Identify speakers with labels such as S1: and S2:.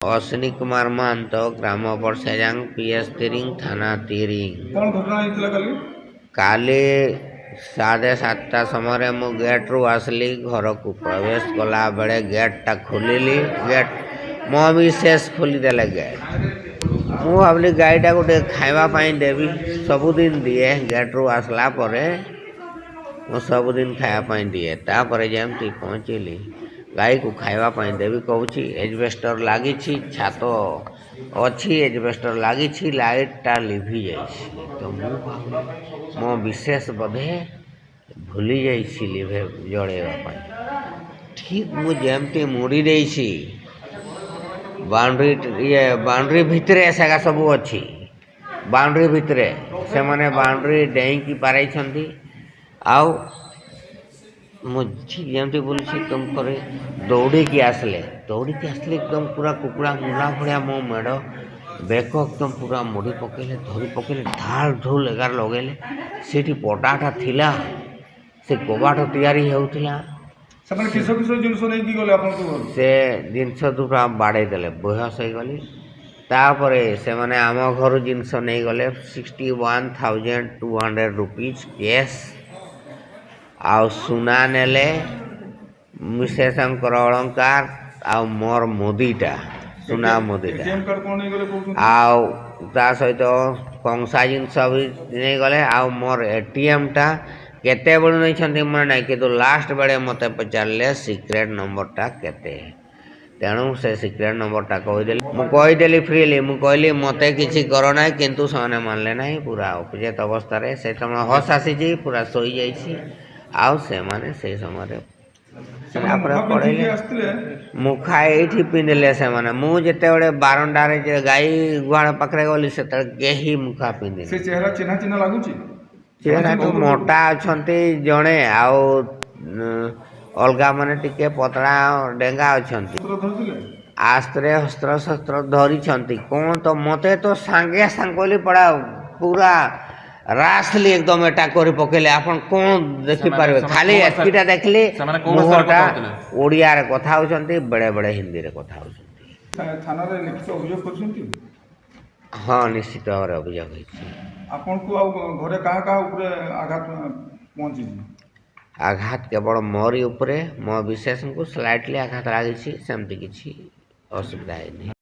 S1: अश्विनी कुमार महंत ग्राम परसेजांग PS तिरिंग थाना तिरिंग।
S2: कौन घटना होता काली?
S1: काली 7:30 समय मु गेट रु आसली घर को प्रवेश कला बेले गेटा खोलिली। गेट मो मिसेस खोलीदेले गेट। मु भावली गाईटा गोटे खावाई देवी सबुदिन दिए गेट रु आसला परे मु सबुदिन खावाई दिए तापर जमती पहुँचली गाई को खावाई देवी कहूँ एजबेस्टर लगी छात अच्छी एजबेस्टर लगी लाइटा लिभि जा तो मो विशेष बोधे भूली जा लिभे जड़ेवा ठीक मुझे मुड़ी देसी बाउंड्री भितर सेगा सब अच्छी बाउंड्री भितर से माने बाउंड्री डेईकी पाराई आउ मुझे बोली तुम पर दौड़ी आसले एकदम पूरा कुकुड़ा मुला भाया मो मेड़ बेक एकदम पूरा मुड़ी पकड़े धरी पकड़े ढाल ढोल एगार लगेले से पटाटा थिला से कबाट तैयारी होउथिला से जिनस दूरा बाड़े देले बहस हो गली तापरे से माने आम घर जिनस नहीं गले 61,200 रुपीज कैश आउ सुना नेले मिसेशंकर अलंकार आउ मोर मुदीटा सुना मुदीटा आउ ता सहित कंसा जिनस भी नहीं गले आउ मोर एटीएम टा केते बड़ नहीं मन ना कि लास्ट बेले मत पचारे सिक्रेट नंबरटा केते तेणु से सिक्रेट नंबरटा कहीदेली फ्रीली मुझे कहली मत किसी कर ना किंतु से मानले ना पूरा उपजेत अवस्था से समय हस आसी पूरा शोई जाइए आउ से माने से समय मुखा ये पिंधले से माने मुझे बारंडार गाई गुहाड़ पाखे गली से कहीं मुखा पिंधे चेहरा तो मोटा अच्छा जड़े आउ अलगा माने टिके पतला डेंगा अच्छा आस्त्रे हस्त्र शस्त्र धरी कौन तो मते तो सांगे सांगली पड़ा पूरा रासली एकदम एटा कर पकेले आपन कौन देखि पारबे खाली एतिटा देखली मुहटा ओडिया रे कथा होचंती बड़े बड़े हिंदी रे कथा होचंती
S2: थाना रे लिखित अभियोग करछंती।
S1: हां निश्चित भाव अभियोग होइछि।
S2: आपन को घरे कहा ऊपर आघात पहुंची?
S1: आघात केवल मोरी ऊपर मो विशेष को स्लाइटली आघात लागी सेमती किछि असुविधा नहीं।